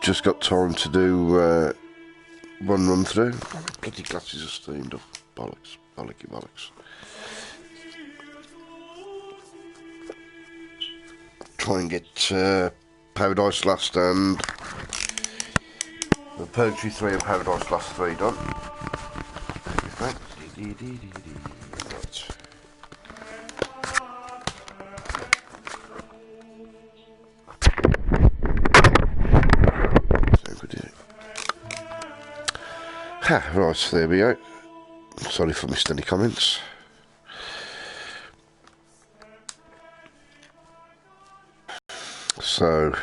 just got time to do one run through. Bloody glasses are steamed up. Bollocks. Bollocky bollocks. Try and get Paradise Lost and the Purgatory 3 and Paradise Lost 3 done. Right. Ha, right, there we go. Sorry if I missed any comments. So,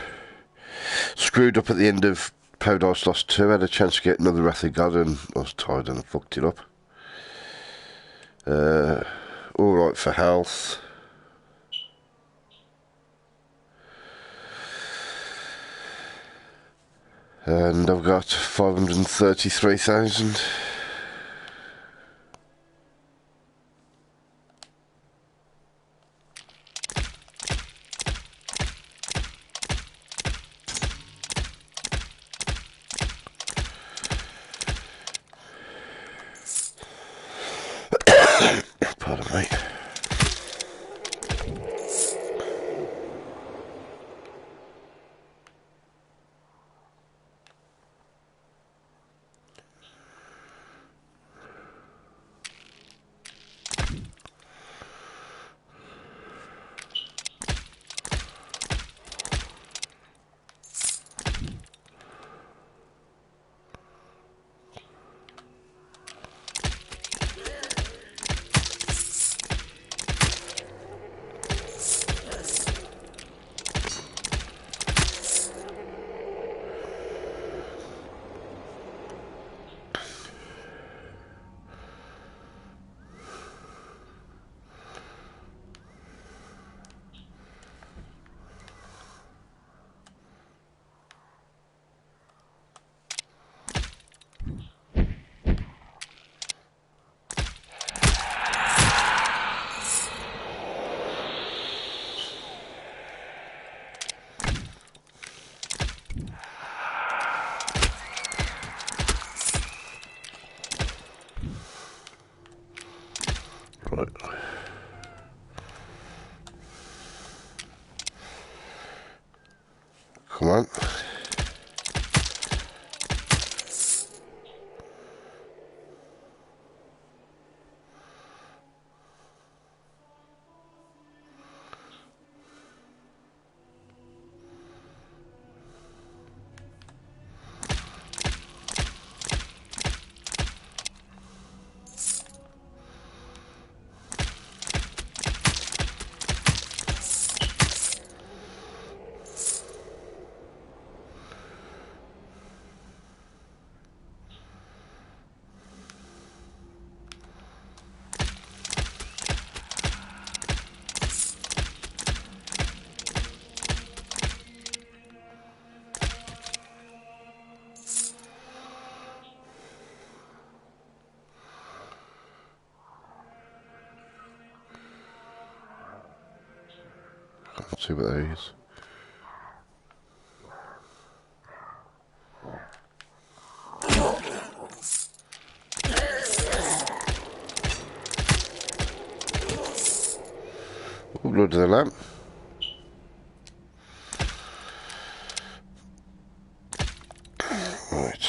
screwed up at the end of Paradise Lost 2. Had a chance to get another Wrath of God and I was tired and I fucked it up. Alright for health. And I've got 533,000. Pardon me. Right. Come on. Let's see what that is. Blood of the lamp. Right.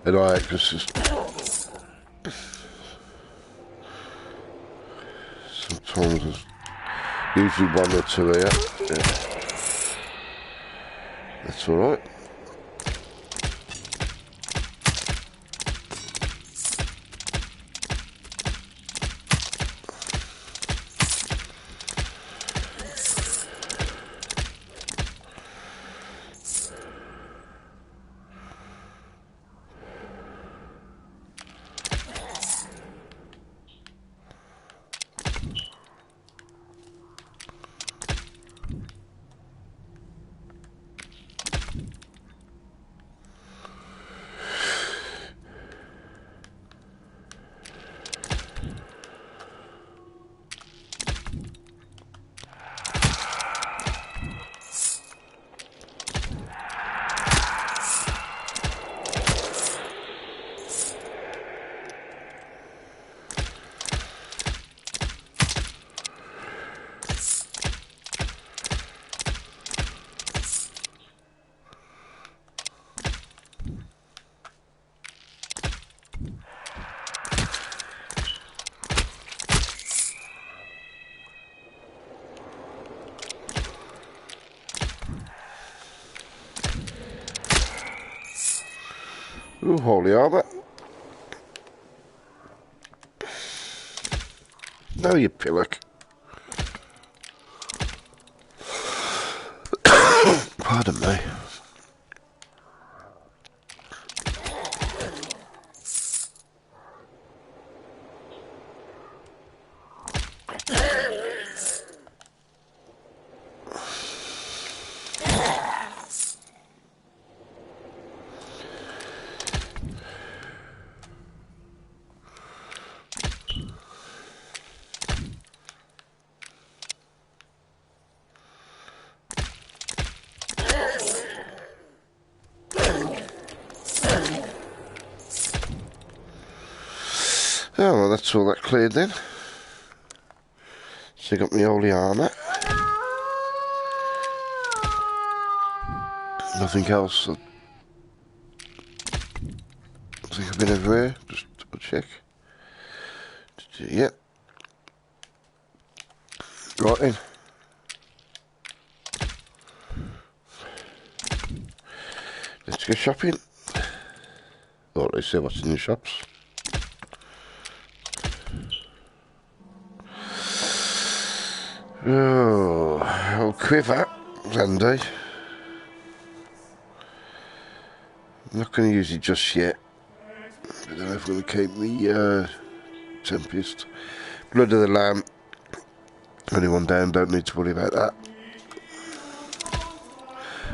And I just sometimes there's usually one or two here. Yeah. That's alright. Ooh, holy armour. No, you pillock. Pardon me. Oh, well, that's all that cleared then. So I got my holy armour. Nothing else. I think I've been everywhere. Just double check. Yep. Right then. Let's go shopping. Or let's see what's in the shops. Oh, quiver, Randy. I'm not going to use it just yet. I don't know if I'm going to keep me Tempest. Blood of the Lamb. Only one down, don't need to worry about that.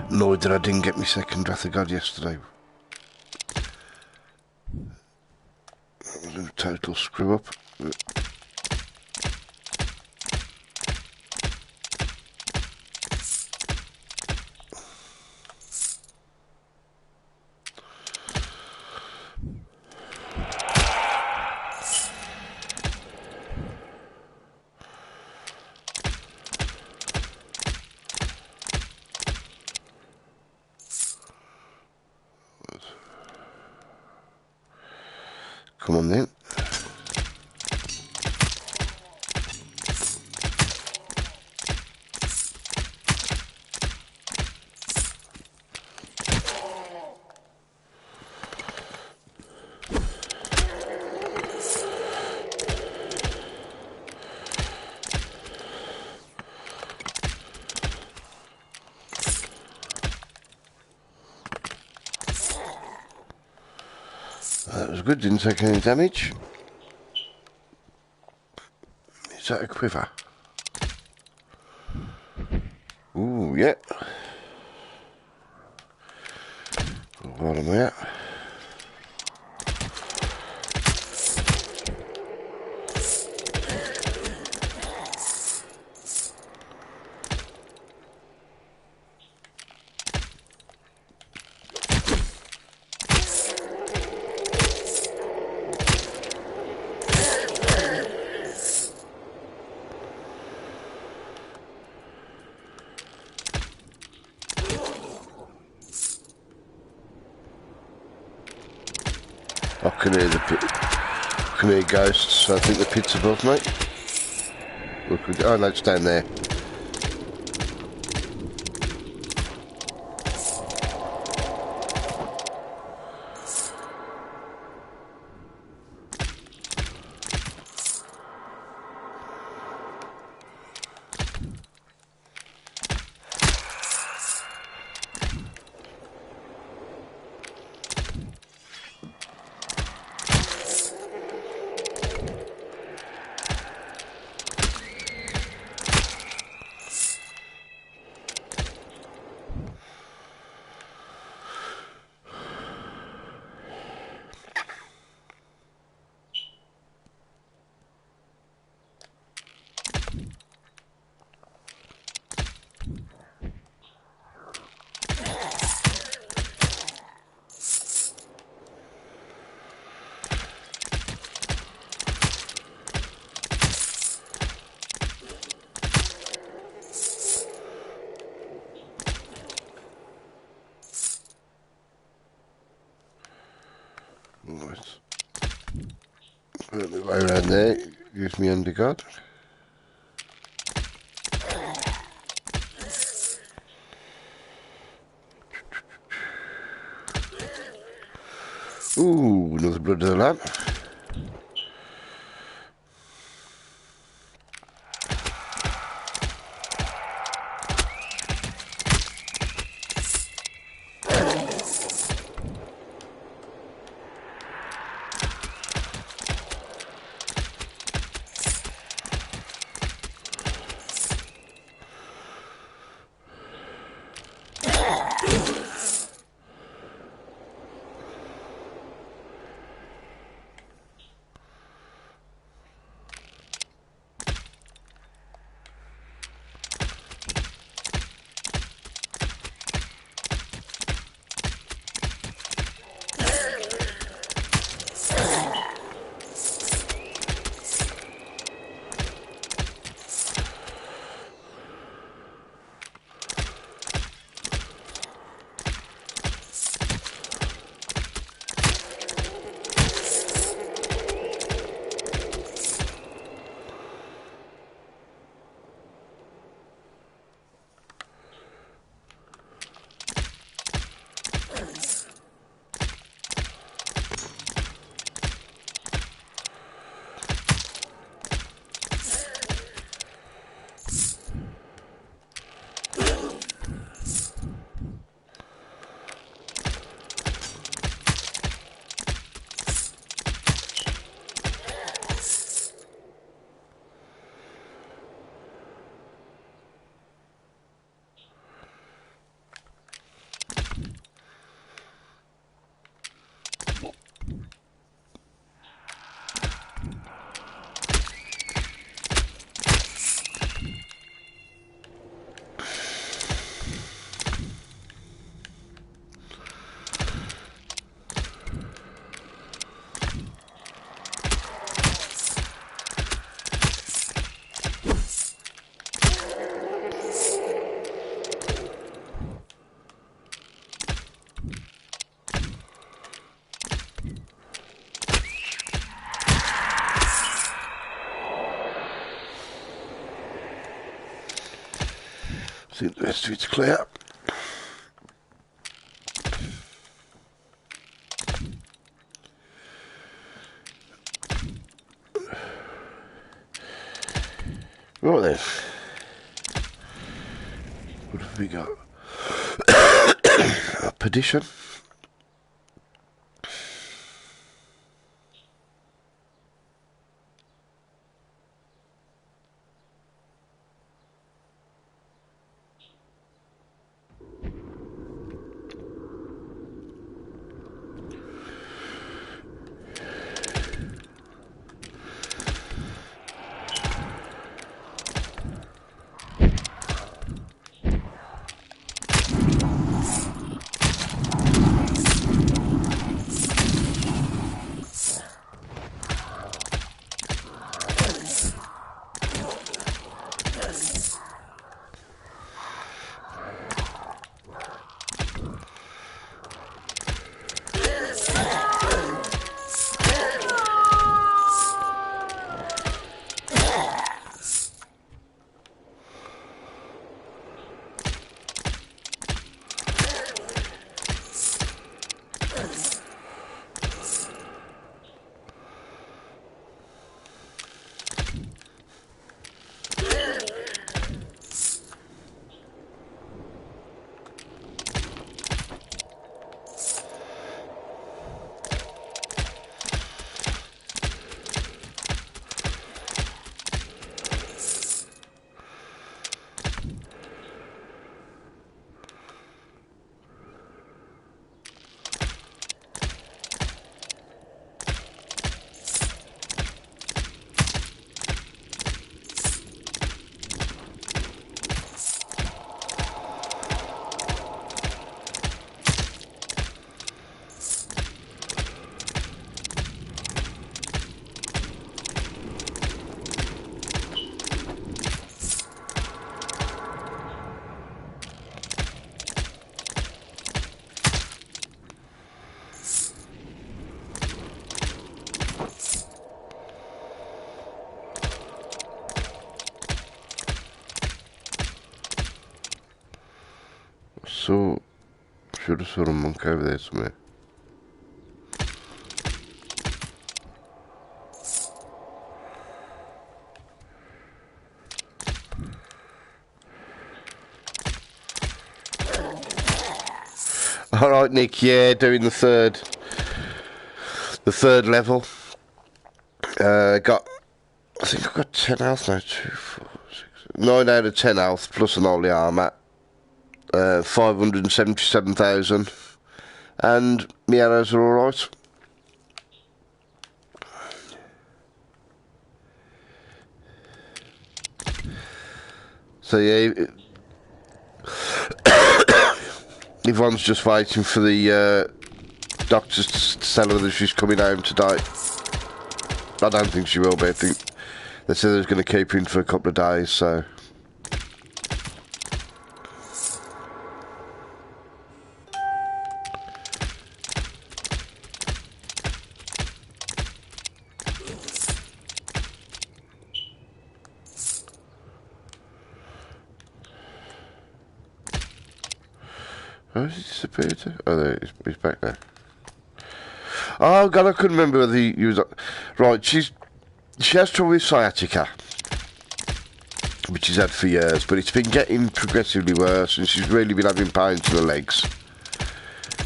Annoyed that I didn't get my second Wrath of God yesterday. That was a total screw up. Come on then. That was good, didn't take any damage. Is that a quiver? Ooh, yeah. What am I at? I can hear the pit. I can hear ghosts. I think the pit's above me. Look, oh no, it's down there. way around there. Use my underguard. Ooh, another blood of the lamb. I think the rest of it's clear. Right then. What have we got? A perdition. should have saw a monk over there somewhere. Alright, Nick, yeah, doing the third level. I think I've got 10 health now, 2, 4, 6, 9 out of 10 health, plus an holy armour. 577,000. And my arrows are alright. So yeah, Yvonne's just waiting for the doctors to tell her that she's coming home today. I don't think she will be. I think they said they was going to keep her in for a couple of days, so... Where has he disappeared to? Oh, there, he's back there. Oh, God, I couldn't remember whether he was... Right, she has trouble with sciatica, which she's had for years, but it's been getting progressively worse, and she's really been having pains in her legs.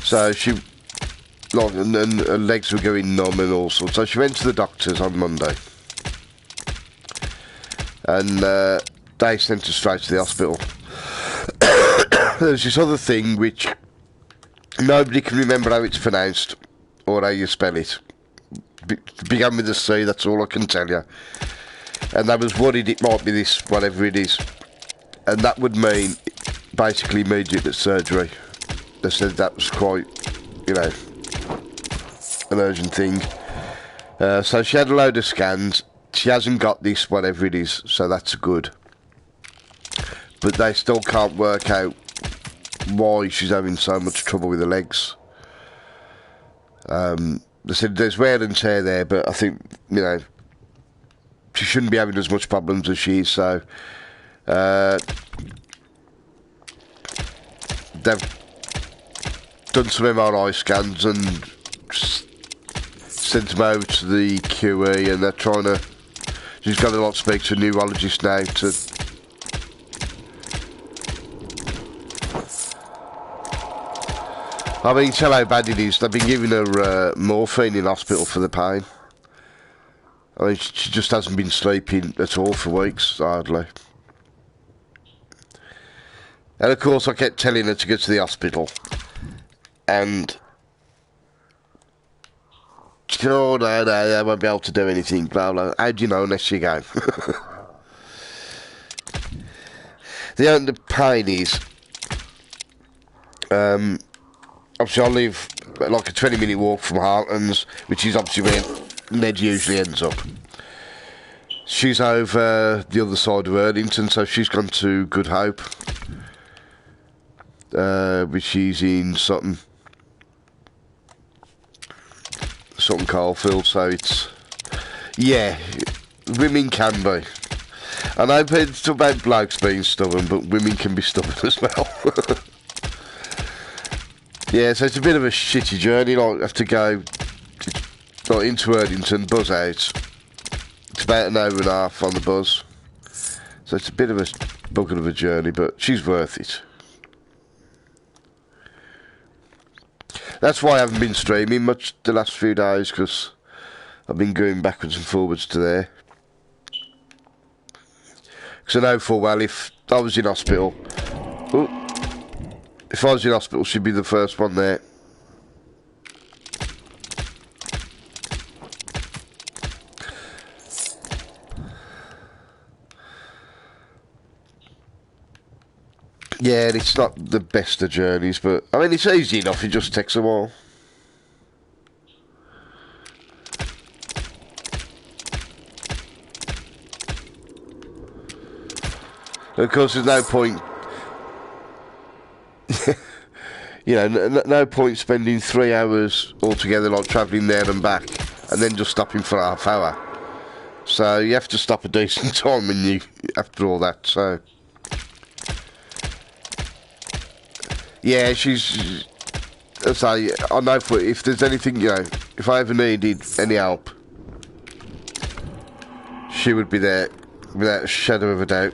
So and her legs were going numb and all sorts. So she went to the doctors on Monday, and they sent her straight to the hospital. There's this other thing which nobody can remember how it's pronounced or how you spell it. Began with a C, that's all I can tell you. And I was worried it might be this, whatever it is. And that would mean basically immediate surgery. They said that was quite, you know, an urgent thing. So she had a load of scans. She hasn't got this, whatever it is, so that's good. But they still can't work out why she's having so much trouble with her legs. They said there's wear and tear there, but I think, you know, she shouldn't be having as much problems as she is, so they've done some MRI scans and sent them over to the QE, and they're trying to... She's got to speak to a neurologist now to... I mean, tell how bad it is. They've been giving her morphine in hospital for the pain. I mean, she just hasn't been sleeping at all for weeks, hardly. And of course, I kept telling her to go to the hospital. And... she said, oh, no, I won't be able to do anything, blah, blah. How do you know unless you go? The pain is... obviously, I live like a 20-minute walk from Hartons, which is obviously where Ned usually ends up. She's over the other side of Erdington, so she's gone to Good Hope, which is in Sutton Coalfield, so it's... Yeah, women can be. I know it's about blokes being stubborn, but women can be stubborn as well. Yeah, so it's a bit of a shitty journey. Like, I have to go into Erdington, buzz out. It's about an hour and a half on the buzz. So it's a bit of a bugger of a journey, but she's worth it. That's why I haven't been streaming much the last few days, because I've been going backwards and forwards to there. Because I know full well if I was in hospital... Ooh, if I was in hospital, she'd be the first one there. Yeah, it's not the best of journeys, but... I mean, it's easy enough, it just takes a while. Of course, there's no point... You know, no point spending 3 hours altogether, like travelling there and back, and then just stopping for half hour. So you have to stop a decent time, and you after all that. So Yeah, she's... I know if there's anything, you know, if I ever needed any help, she would be there, without a shadow of a doubt.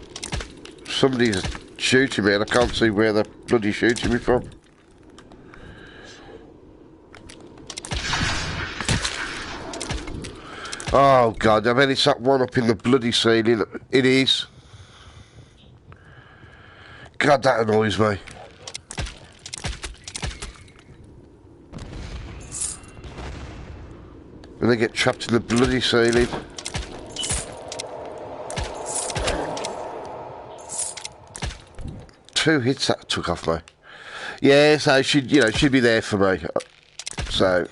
Somebody's shooting me and I can't see where they're bloody shooting me from. Oh God, I bet it's that one up in the bloody ceiling. It is. God, that annoys me. When they get trapped in the bloody ceiling. Two hits that took off me. Yeah, so she'd be there for me. So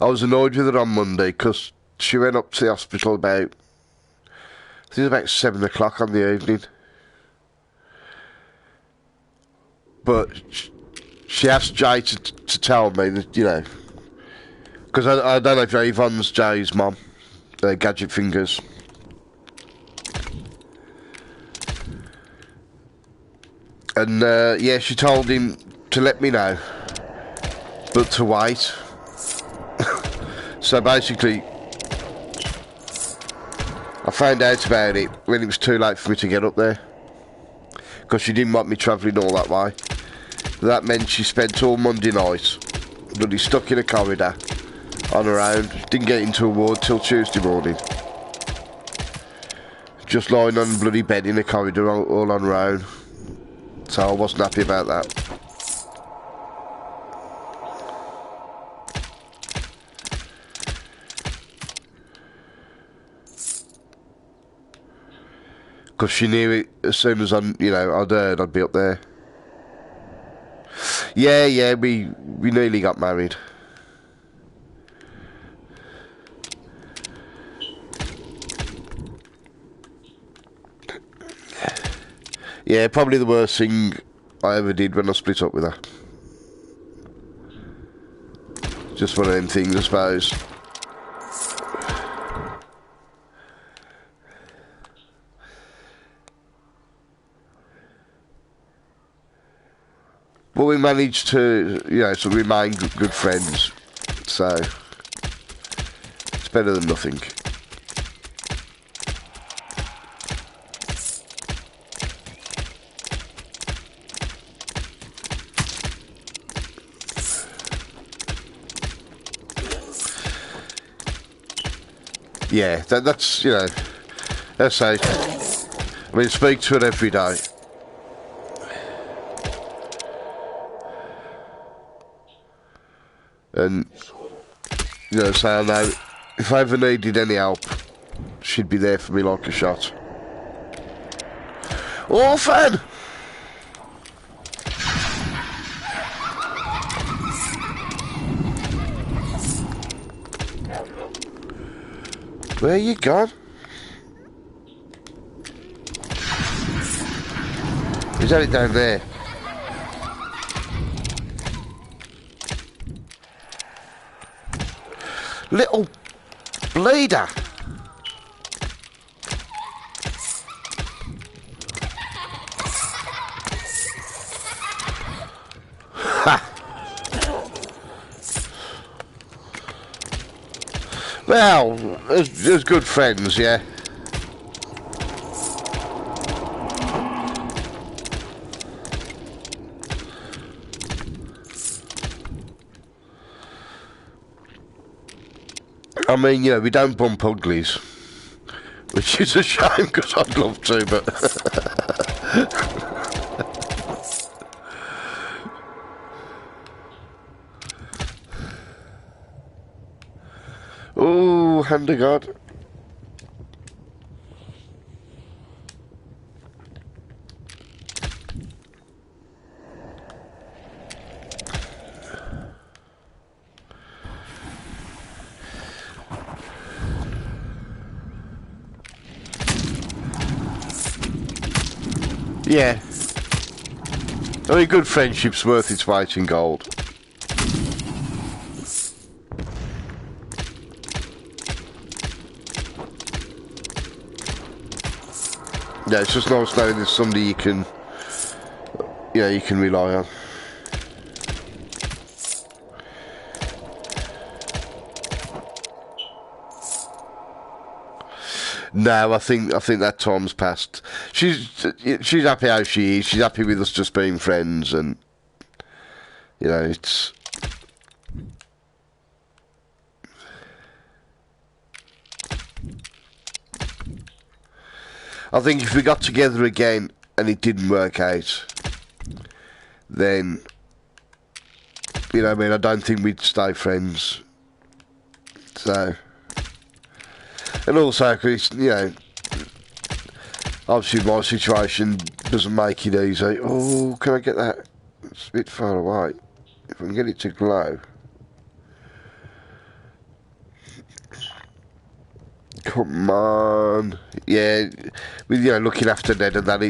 I was annoyed with her on Monday because she went up to the hospital about, I think it was about 7 o'clock on the evening. But she asked Jay to tell me that, you know, because I don't know if Yvonne's Jay's mum, Gadget Fingers. And yeah, she told him to let me know, but to wait. So basically, I found out about it when it was too late for me to get up there, because she didn't want me travelling all that way. That meant she spent all Monday night bloody stuck in a corridor on her own. Didn't get into a ward till Tuesday morning. Just lying on a bloody bed in a corridor all on her own. So I wasn't happy about that. Because she knew it as soon as I'd heard I'd be up there. Yeah, we nearly got married. Yeah, probably the worst thing I ever did when I split up with her. Just one of them things, I suppose. But we managed to, to remain good friends. So, it's better than nothing. Yeah, that's, let's say, I mean, speak to her every day. And, say I know, if I ever needed any help, she'd be there for me like a shot. Orphan! Where you gone? He's had it down there. Little bleeder. Ha! Well, as good friends, yeah. I mean, we don't bump uglies, which is a shame because I'd love to, but... Ooh, hand of God. Yeah. I mean, good friendship's worth its weight in gold. Yeah, it's just nice knowing there's somebody you can yeah, you can rely on. No, I think that time's passed. She's happy how she is. She's happy with us just being friends, and you know, it's. I think if we got together again and it didn't work out, then you know, I mean, I don't think we'd stay friends. So, and also, cause, you know, obviously my situation doesn't make it easy. Oh, can I get that? It's a bit far away. If I can get it to glow. Come on. Yeah, with, you know, looking after Ned and that,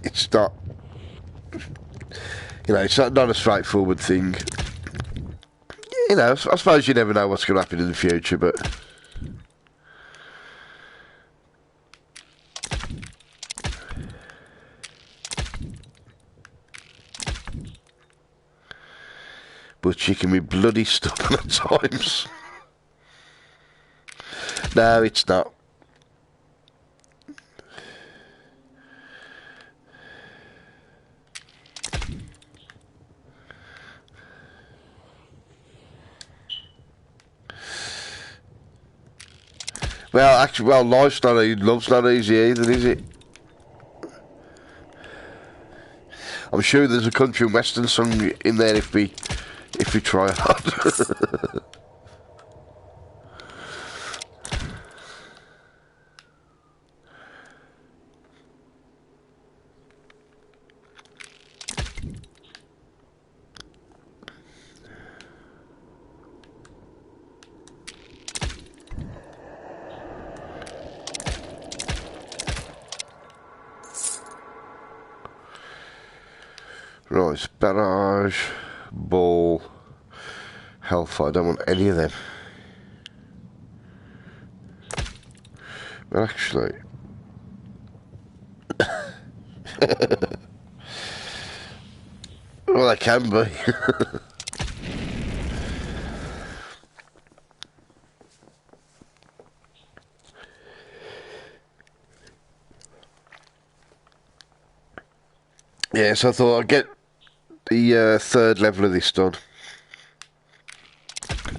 it's not, you know, it's not a straightforward thing. You know, I suppose you never know what's going to happen in the future, but... But she can be bloody stubborn at times. No, it's not. Well, actually, life's not easy, love's not easy either, is it? I'm sure there's a country and western song in there if we try hard. Right, barrage, ball, hellfire. I don't want any of them. But actually... well, they can be. Yeah, so I thought I'd get the third level of this done.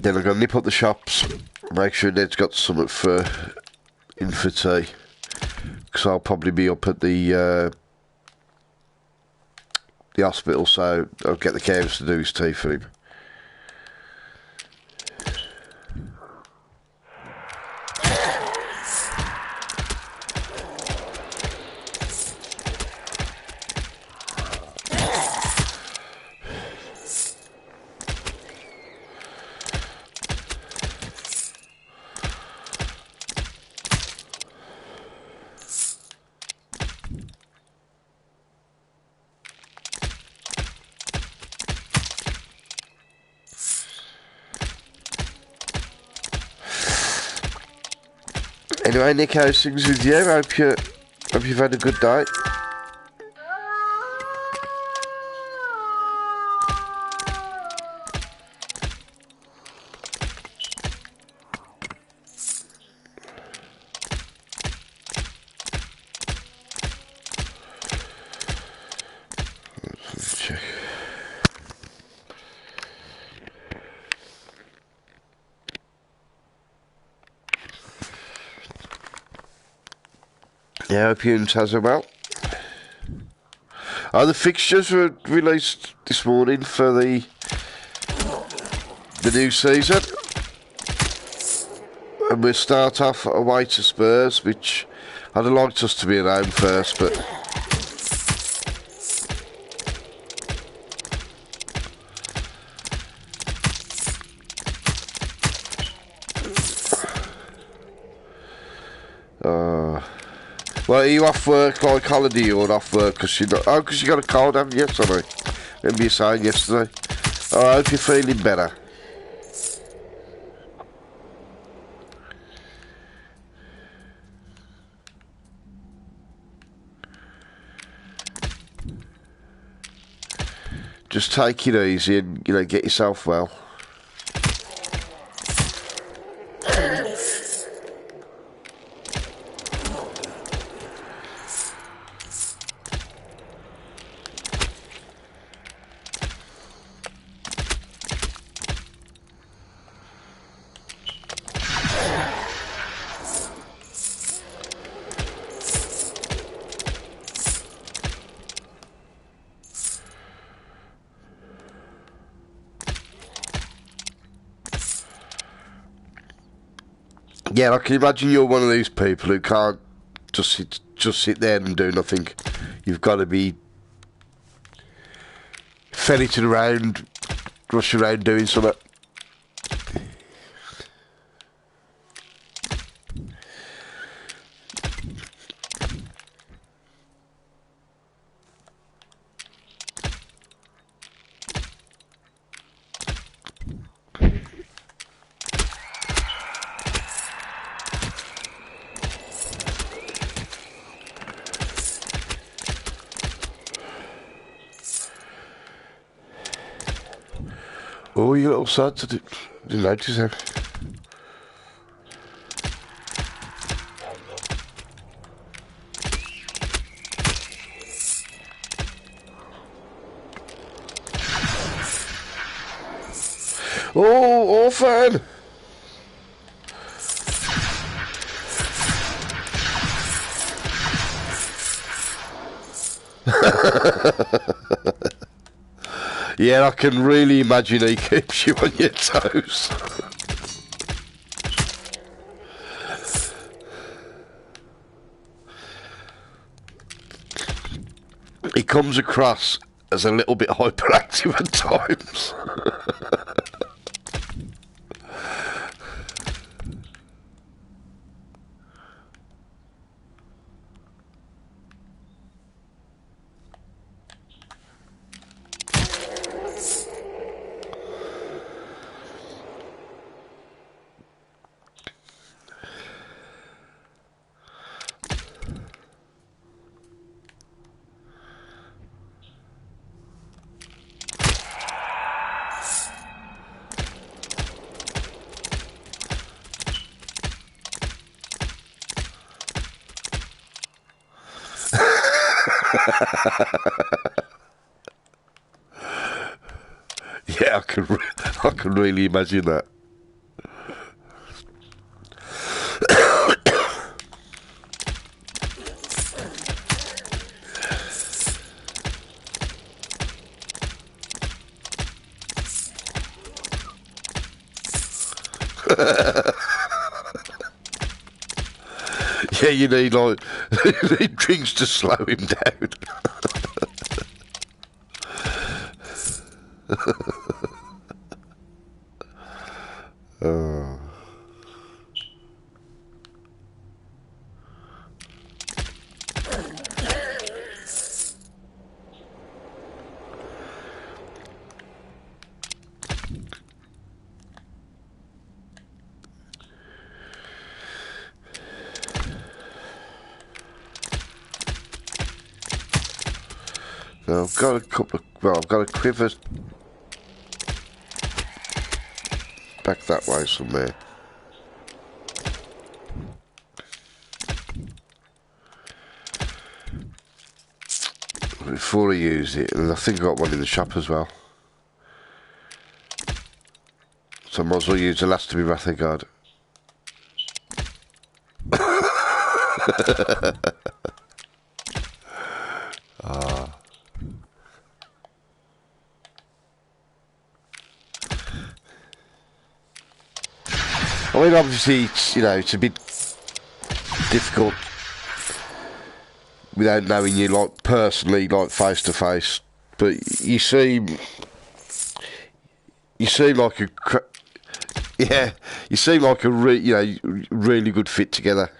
Then I'm going to nip up the shops, make sure Ned's got something in for tea. Because I'll probably be up at the hospital, so I'll get the carers to do his tea for him. Anyway, Nick, how's things with you? Hope you've had a good day. Let's check. Yeah, hope you and Taz are well. The fixtures were released this morning for the new season. And we'll start off away to Spurs, which I'd have liked us to be at home first, but... well, are you off work like holiday or off work because you got... Oh, because you got a cold, haven't you? Sorry. Remember you saying yesterday. Oh, I hope you're feeling better. Just take it easy and, you know, get yourself well. Yeah, I can imagine you're one of these people who can't just sit there and do nothing. You've got to be ferreting around, rushing around doing something. Oh, you little suds. I didn't notice him. Oh, orphan! Yeah, I can really imagine he keeps you on your toes. He comes across as a little bit hyperactive at times. Yeah, I can really imagine that. Yeah, you need like you need drinks to slow him down. Oh. Now I've got a couple of, well, I've got a quiver back that way somewhere. Before I use it, and I think I got one in the shop as well. So I might as well use the last to be Wrath of God. I mean, obviously, it's, you know, it's a bit difficult without knowing you, like, personally, like, face to face. But you seem like a, yeah, you seem like a, you know, really good fit together.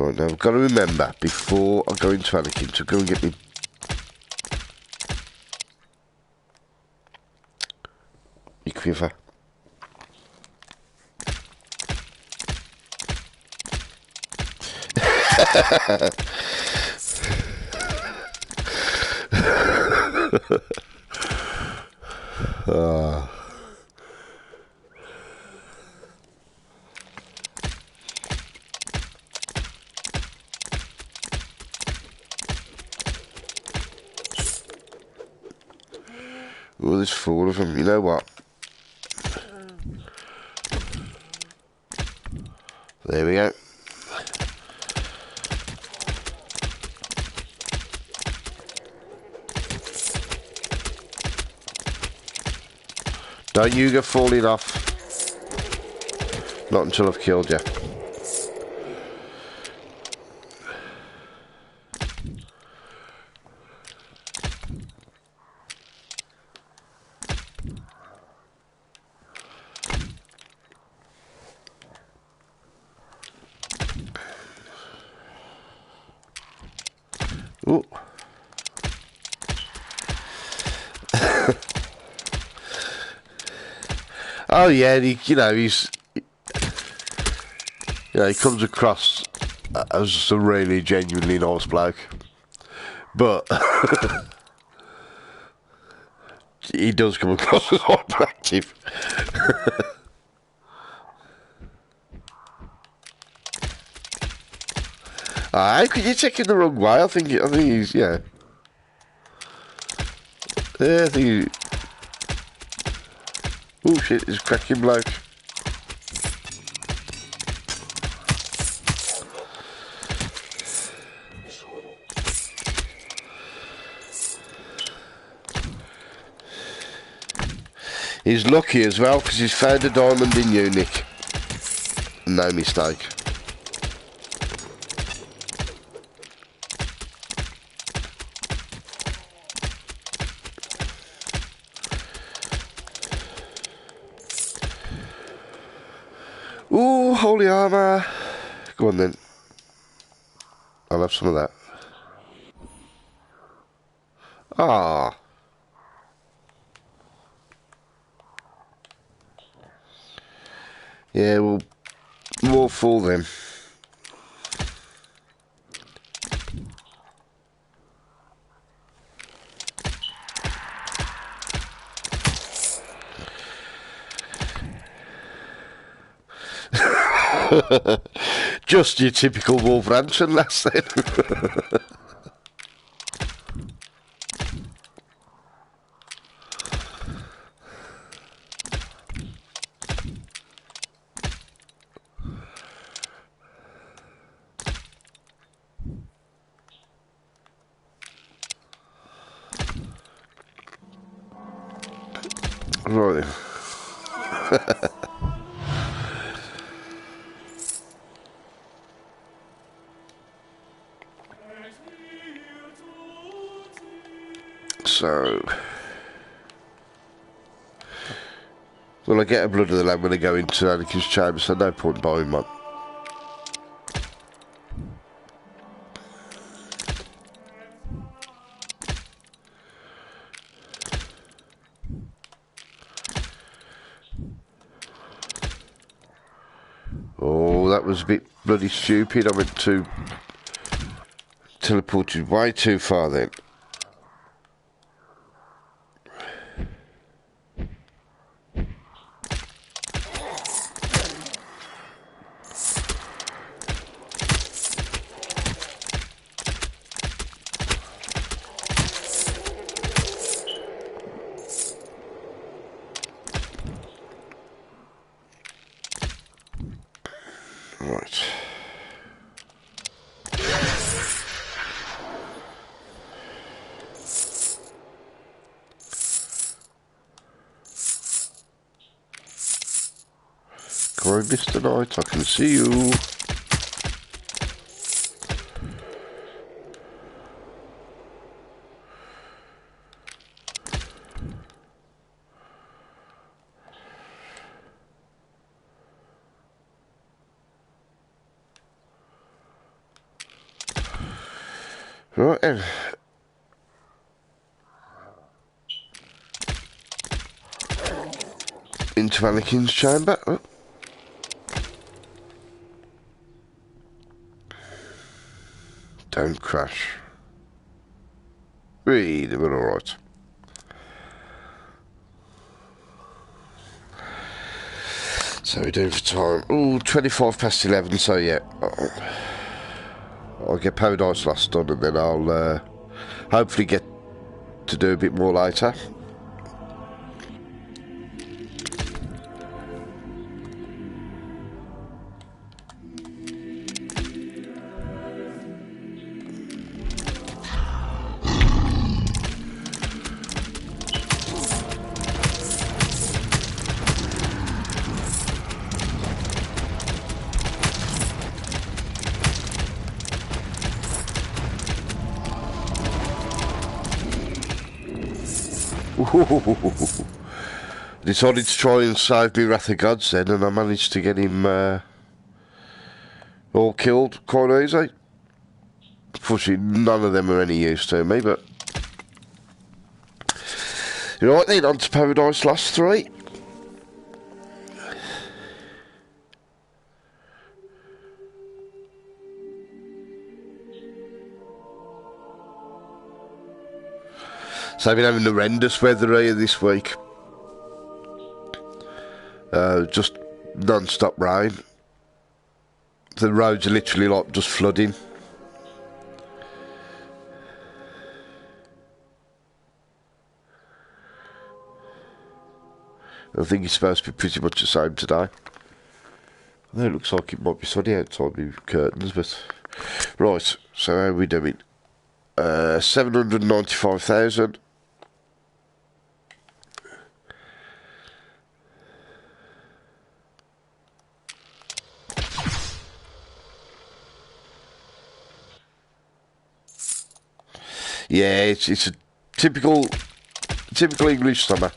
Right, now I've got to remember, before I go into Anakin, to go and get me... my quiver. Oh, there's 4 of them. You know what? There we go. Don't you go falling off. Not until I've killed you. Ooh. Oh yeah, you know, he's... You know, he comes across as a really genuinely nice bloke. But... he does come across as hyperactive. How could you take it the wrong way? I think he's, yeah. Yeah, I think he... Oh shit, he's a cracking bloke. He's lucky as well, because he's found a diamond in Unique. No mistake. Ooh, holy armour. Go on then. I'll have some of that. Ah. Yeah, well, more for them. Just your typical Wolverhampton lass then. Right. So, well, I get a blood of the lamb when I go into Anakin's chamber, so no point buying one. Oh, that was a bit bloody stupid. I went to teleported way too far then. Right. Come on, Mr. Knight, I can see you. Right then. Into Anakin's chamber. Oh. Don't crash. Really, we're alright. So we're doing for time. Ooh, 25 past 11, so yeah. I'll get Paradise Lost done and then I'll hopefully get to do a bit more later. Decided to try and save me Wrath of Gods then, and I managed to get him all killed quite easy. Unfortunately, none of them are any use to me, but... Right then, on to Paradise Lost 3. So I've been having horrendous weather here this week. Just non-stop rain. The roads are literally like just flooding. I think it's supposed to be pretty much the same today. I know it looks like it might be sunny outside with curtains, but... Right, so how are we doing? 795,000. Yeah, it's a typical English summer.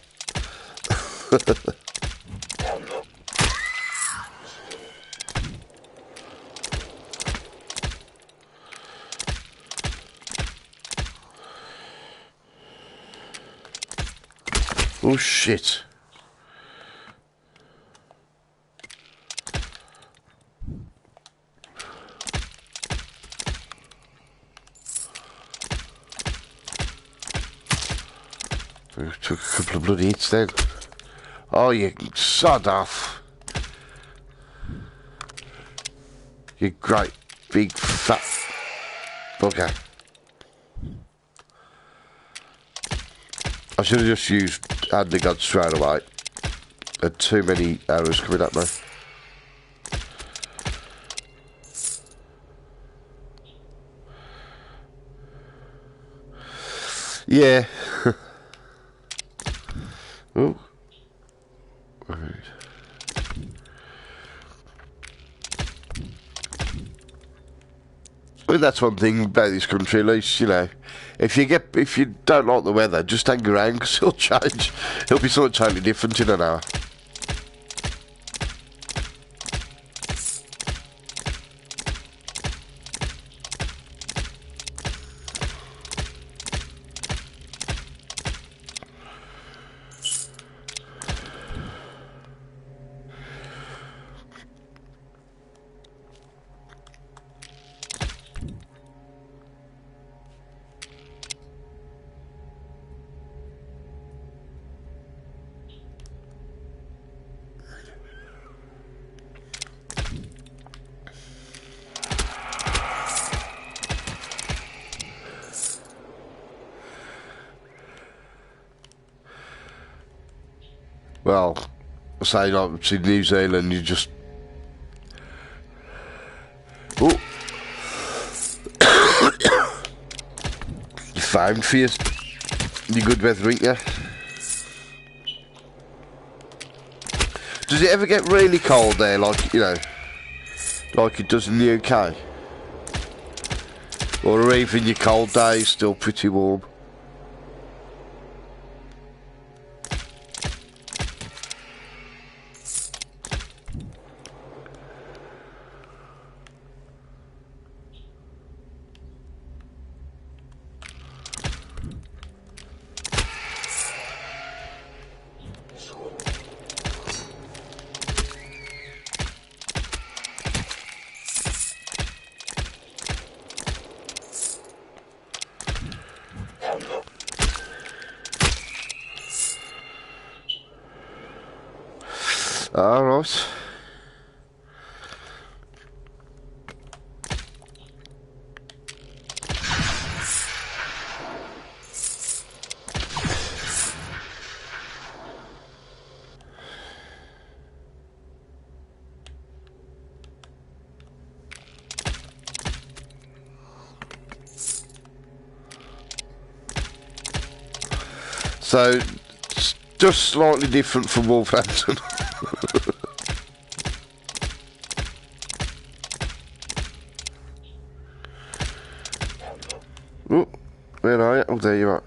Oh shit. We took a couple of bloody hits then. Oh, you sod off. You great big fat bugger. I should have just used Hand of God straight away. Had too many arrows coming at me. Yeah. Oh. Well, that's one thing about this country, at least, you know. If you don't like the weather, just hang around because it'll change. It'll be something totally different in an hour. Well, say like to New Zealand, you just... Oh! You found for you good weather, ain't you? Does it ever get really cold there, like, you know, like it does in the UK? Or are even your cold days still pretty warm? Alright. So, it's just slightly different from Wolverhampton. Oh, where are you? Oh, there you are.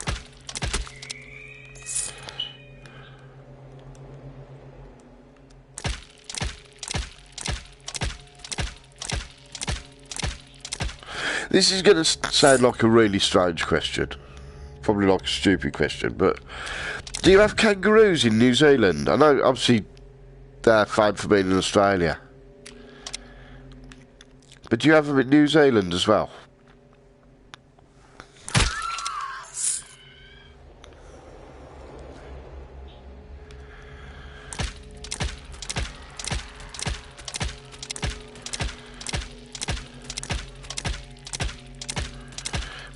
This is going to sound like a really strange question. Probably like a stupid question, but do you have kangaroos in New Zealand? I know, obviously, they're fine for being in Australia. But do you have them in New Zealand as well?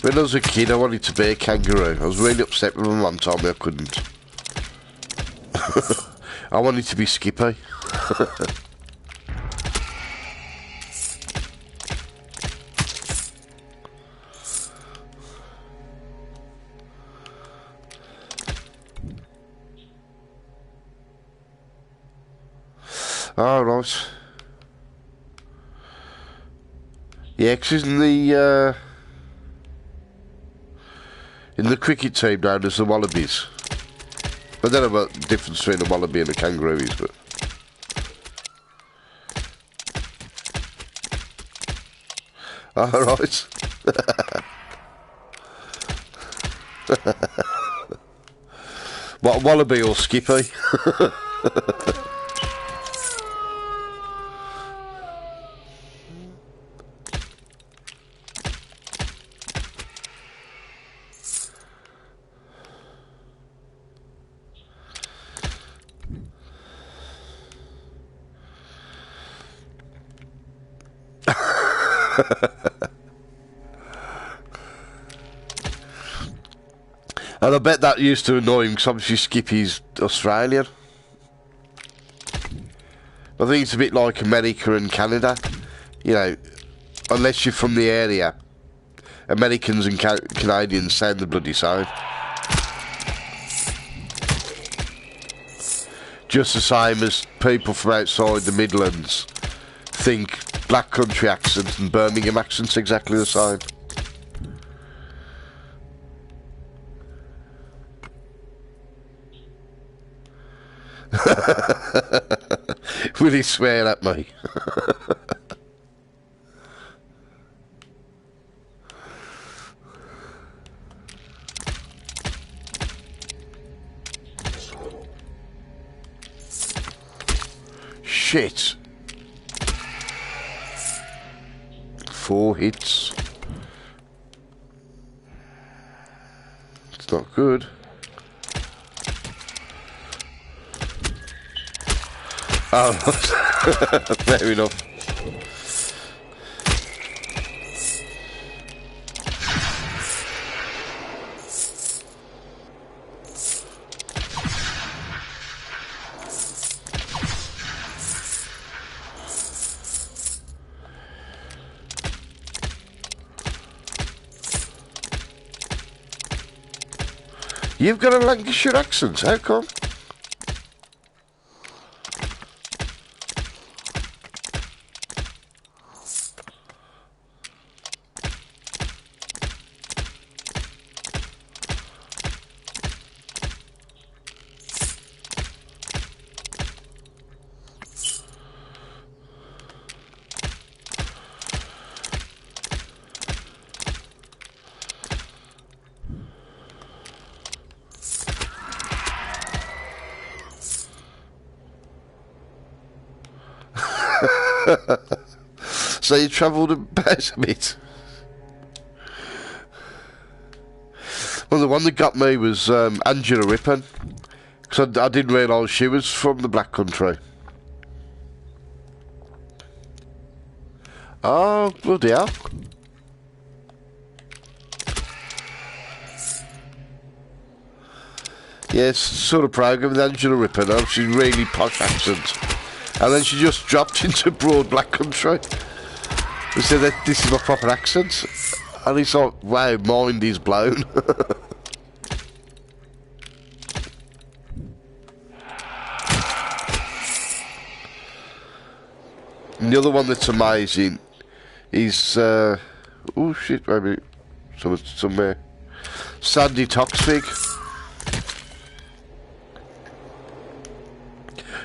When I was a kid, I wanted to be a kangaroo. I was really upset with my mum told me I couldn't. I wanted to be Skippy. Oh, right. Yeah, 'cause in the cricket team known as the Wallabies. I don't know what the difference between a wallaby and a kangaroo is, but... Alright. What, wallaby or Skippy? And I bet that used to annoy him because obviously Skippy's Australian. I think it's a bit like America and Canada. You know, unless you're from the area, Americans and Canadians sound the bloody same. Just the same as people from outside the Midlands think Black Country accent and Birmingham accent's exactly the same. Will he swear at me? Shit. 4 hits. It's not good. Oh, fair enough. You've got a Lancashire accent, how come? So you travelled about a bit. Well, the one that got me was Angela Rippon, because I didn't realise she was from the Black Country. Oh, bloody hell. Yeah, it's sort of program with Angela Ripper now. She's really posh accent. And then she just dropped into broad black country. She said that this is my proper accent. And it's like, wow, mind is blown. And the other one that's amazing is, oh shit, maybe somewhere. Sandy Toksvig,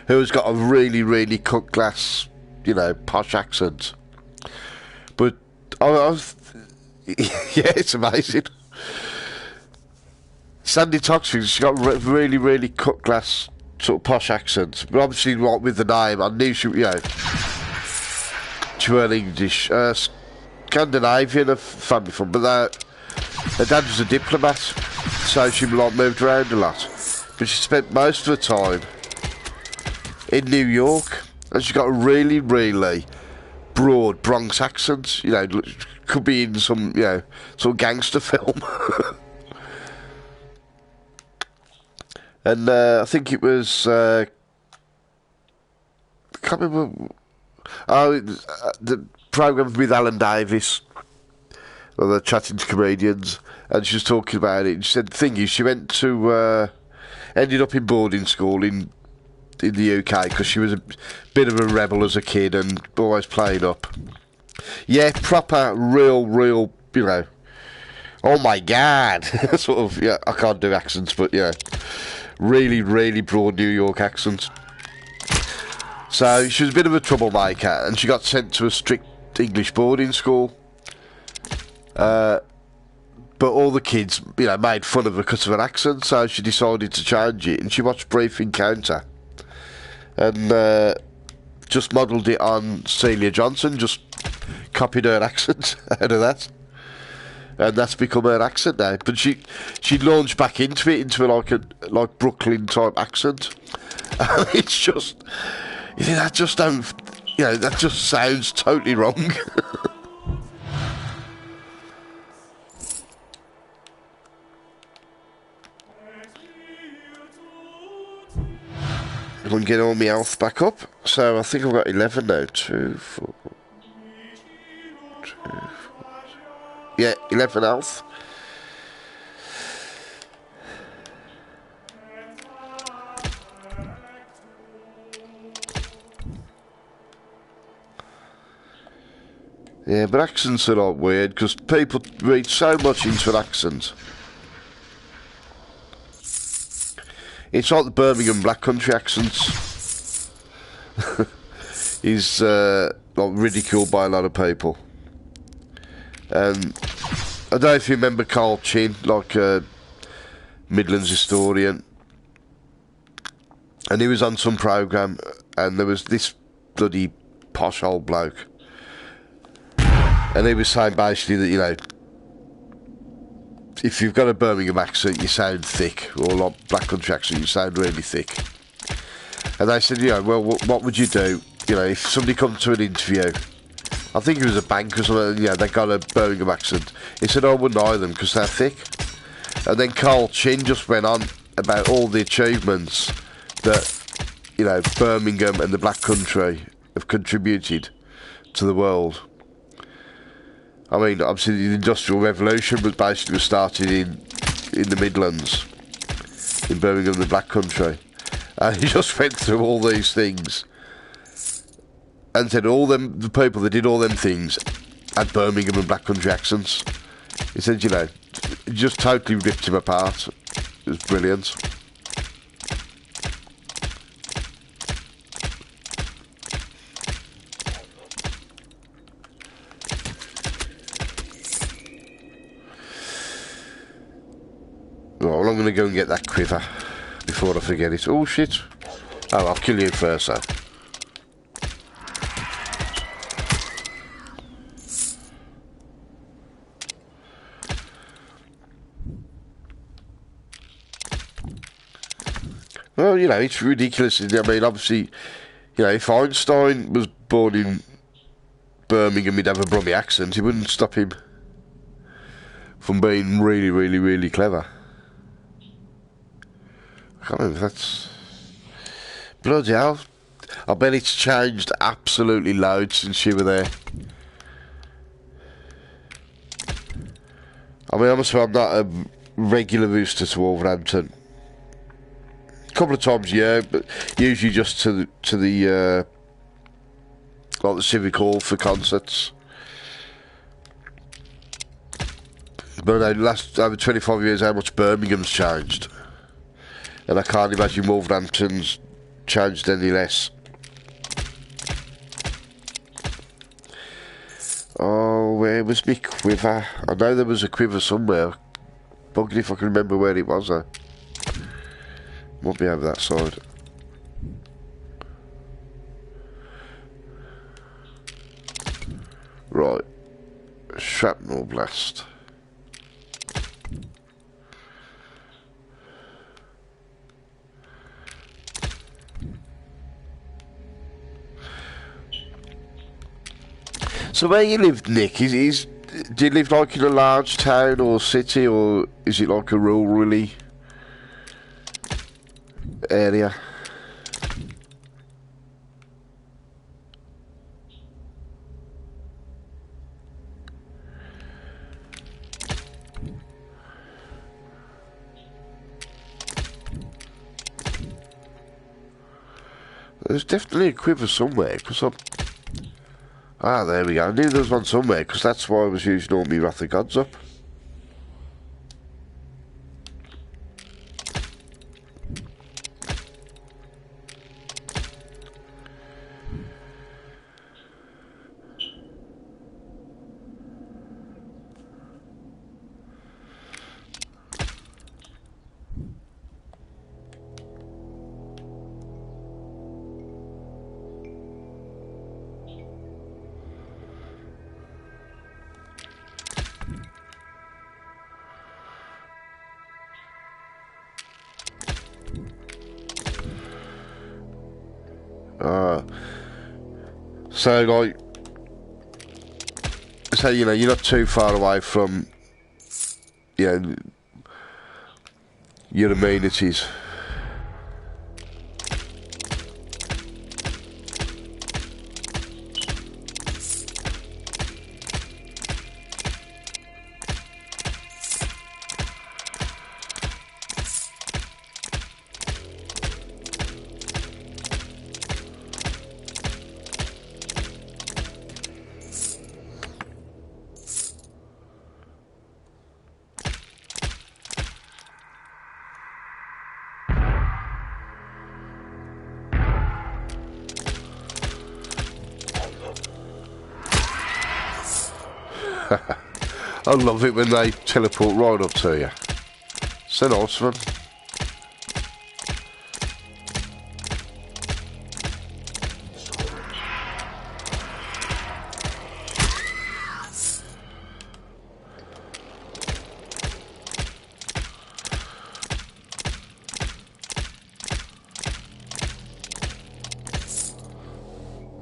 who's got a really, really cut glass, you know, posh accent. But I was, yeah, it's amazing. Sandy Toksvig, she's got really, really cut glass sort of posh accent. But obviously, like with the name, I knew she, you know, she weren't English. Scandinavian family from, but her dad was a diplomat, so she like moved around a lot. But she spent most of her time in New York, and she got a really, really broad Bronx accent. You know, could be in some, you know, sort of gangster film. And I think it was, I can't remember. Oh, the programme with Alan Davis. Well, they're chatting to comedians, and she was talking about it. And she said the thing is, she went to, ended up in boarding school in the UK because she was a bit of a rebel as a kid and always played up. Yeah, proper, real, you know. Oh my God, sort of. Yeah, I can't do accents, but yeah, really, really broad New York accent. So she was a bit of a troublemaker, and she got sent to a strict English boarding school. But all the kids, you know, made fun of her because of her accent, so she decided to change it, and she watched Brief Encounter, and just modelled it on Celia Johnson, just copied her accent out of that, and that's become her accent now. But she launched back into it, into like Brooklyn type accent, and it's just. You think that just don't, you know, that just sounds totally wrong. I'm going to get all my health back up. So I think I've got 11 now. 2, 4, 2, 4. Yeah, 11 health. Yeah, but accents are like weird because people read so much into an accent. It's like the Birmingham Black Country accents. Is like ridiculed by a lot of people. I don't know if you remember Carl Chin, like a Midlands historian, and he was on some programme, and there was this bloody posh old bloke. And he was saying basically that, you know, if you've got a Birmingham accent, you sound thick, or like black country accent, you sound really thick. And they said, you know, well, what would you do, you know, if somebody comes to an interview, I think it was a bank or something, you know, they got a Birmingham accent. He said, I wouldn't hire them because they're thick. And then Carl Chin just went on about all the achievements that, you know, Birmingham and the Black Country have contributed to the world. I mean, obviously the Industrial Revolution was basically started in the Midlands, in Birmingham, the Black Country. And he just went through all these things and said the people that did all them things had Birmingham and Black Country accents. He said, you know, it just totally ripped him apart. It was brilliant. Well, I'm going to go and get that quiver before I forget it. Oh, shit. Oh, I'll kill you first, though. Well, you know, it's ridiculous. I mean, obviously, you know, if Einstein was born in Birmingham he'd have a Brummie accent, it wouldn't stop him from being really, really, really clever. I can't remember if that's... Bloody hell. I bet it's changed absolutely loads since you were there. I mean, honestly, I'm not a regular visitor to Wolverhampton. A couple of times, yeah, but usually just to the like the Civic Hall for concerts. But no, last over 25 years, how much Birmingham's changed, and I can't imagine Wolverhampton's changed any less. Oh, where was my quiver? I know there was a quiver somewhere. Bugged if I can remember where it was though. Might be over that side. Right. Shrapnel blast. So where you live, Nick, do you live like in a large town or city, or is it like a rural area? There's definitely a quiver somewhere, because I'm... Ah, there we go. I knew there was one somewhere, because that's why I was using all my Wrath of Gods up. So, like, so, you know, you're not too far away from, you know, your amenities. I love it when they teleport right up to you. So nice, man.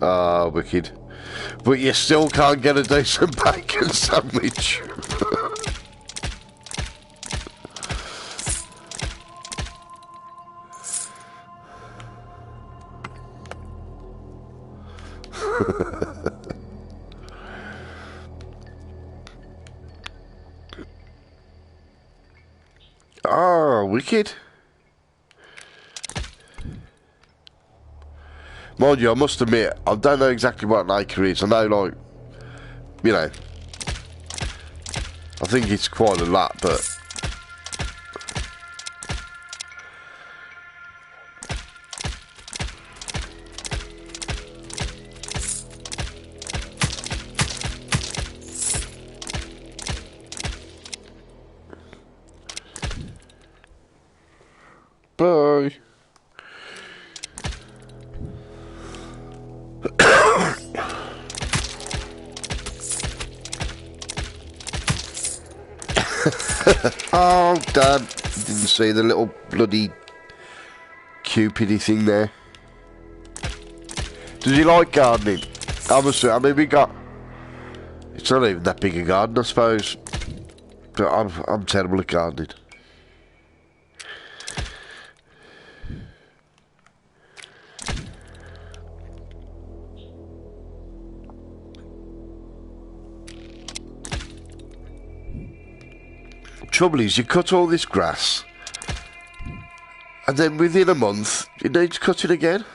Ah, wicked. But you still can't get a decent bacon sandwich. Oh, wicked. Mind you, I must admit, I don't know exactly what an acre is. I know, like, you know, I think it's quite a lot, but... Bye. Oh, Dad, didn't see the little bloody cupidy thing there. Does he like gardening? Obviously, I mean, we got It's not even that big a garden, I suppose. But I'm terrible at gardening. Trouble is, you cut all this grass, and then within a month, you need to cut it again.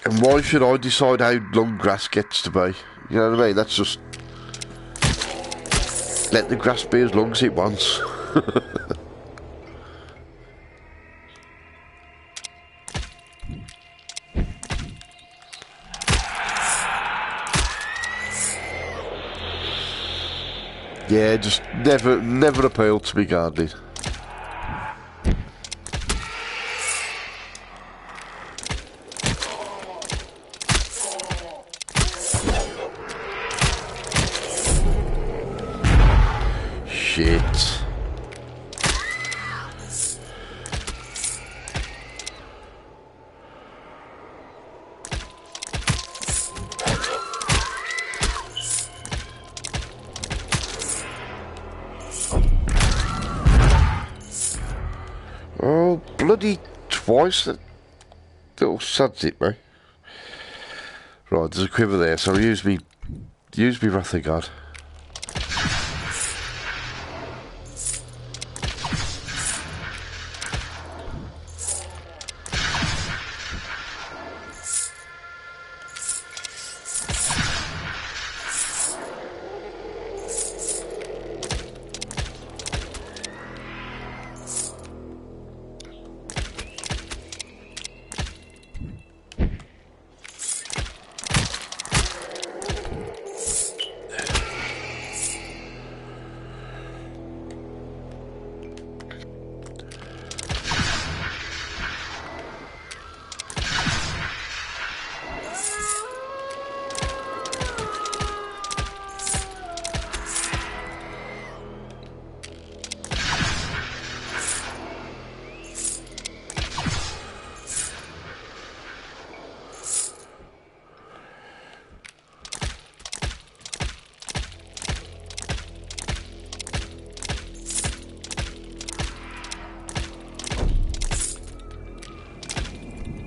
And why should I decide how long grass gets to be? You know what I mean? That's just... let the grass be as long as it wants. Yeah, just never appealed to me gardening. Shit. Oh, bloody twice that little suds hit me. Right, there's a quiver there, so use me wrath of God.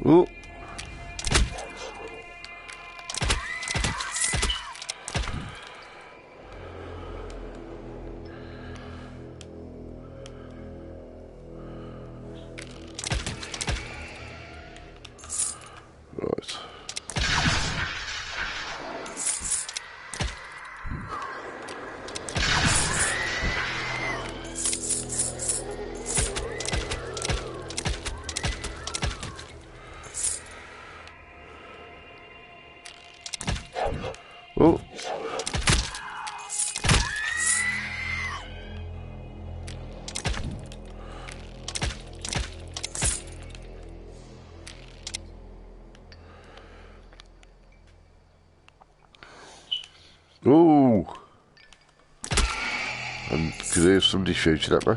Ooh. Right. Oh. Ooh. And could hear somebody shooting at me.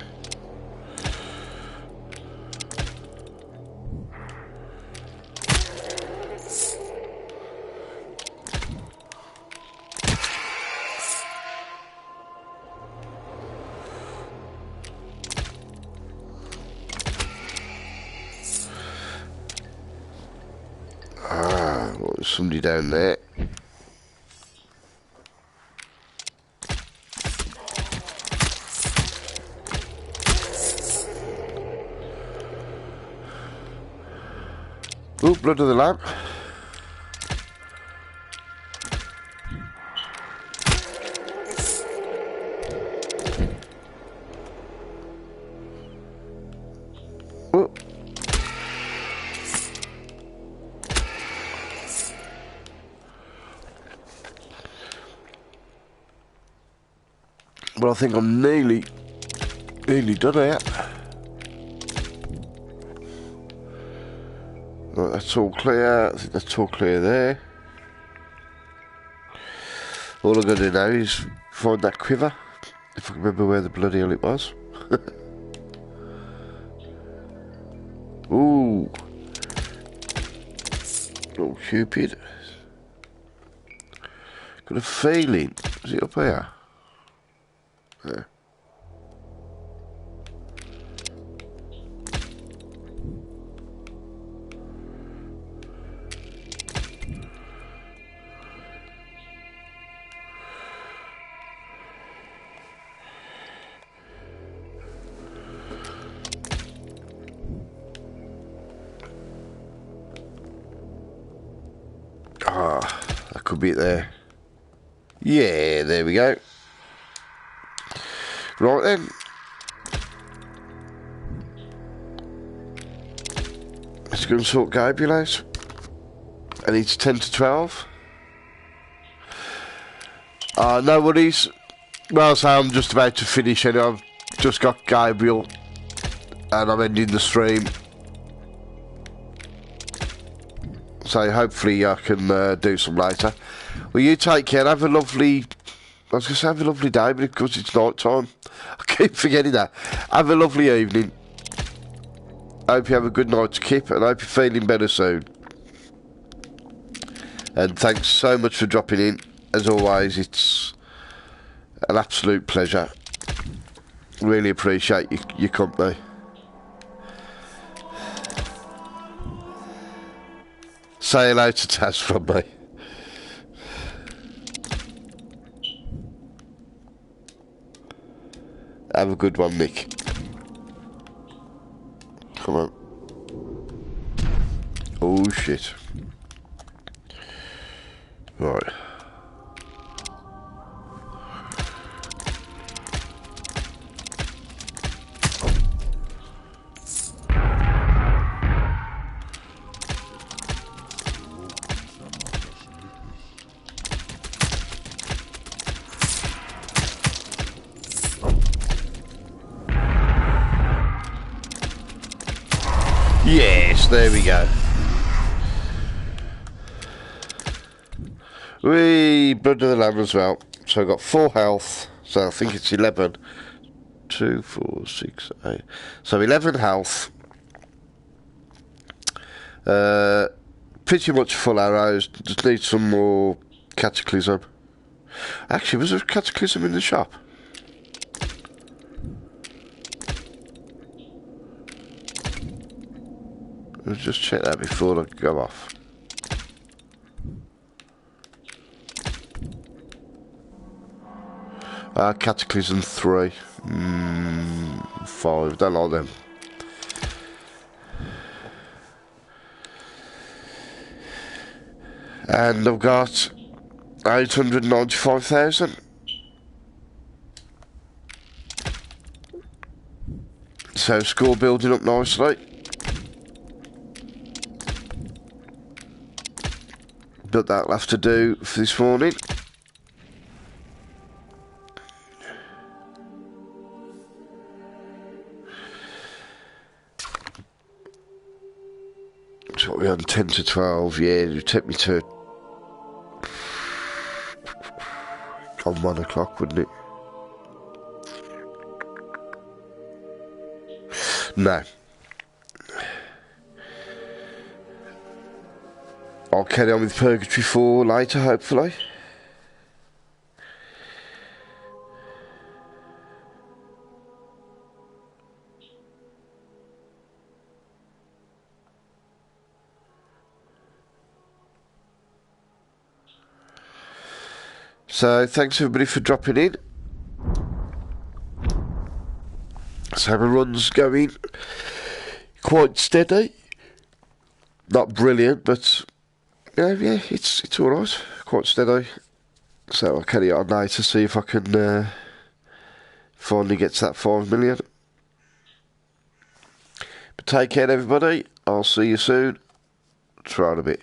Well, there's somebody down there. Oh, blood of the lamb. Oh. Well, I think I'm nearly done here. Right, that's all clear. I think that's all clear there. All I'm going to do now is find that quiver. If I can remember where the bloody hell it was. Ooh. Oh, Cupid. Got a feeling. Is it up here? Yeah. Ah, that could be it there. Yeah, there we go. Right then. Let's go and sort Gabriel out. And it's 10 to 12. No worries. Well, so I'm just about to finish and I've just got Gabriel and I'm ending the stream. So hopefully I can do some later. Well, you take care. Have a lovely... I was going to say have a lovely day, but because it's night time, I keep forgetting that. Have a lovely evening. Hope you have a good night's kip and I hope you're feeling better soon. And thanks so much for dropping in. As always, it's an absolute pleasure. Really appreciate your company. Say hello to Taz from me. Have a good one, Nick. Come on. Oh, shit. Right. Yes, there we go. Blood of the Lamb as well. So I've got 4 health. So I think it's 11. 2, 4, 6, 8. So 11 health. Pretty much full arrows. Just need some more cataclysm. Actually, was there a cataclysm in the shop? Let's just check that before I go off. Cataclysm 3. 5. Don't like them. And I've got 895,000. So score building up nicely. But that'll have to do for this morning. So we're on 10 to 12, yeah, it'll take me to on 1 o'clock, wouldn't it? No. I'll carry on with Purgatory 4 later, hopefully. So, thanks everybody for dropping in. So, my run's going quite steady. Not brilliant, but yeah, it's alright. Quite steady. So, I'll carry it on later to see if I can finally get to that 5 million. But take care, everybody. I'll see you soon. Try it a bit.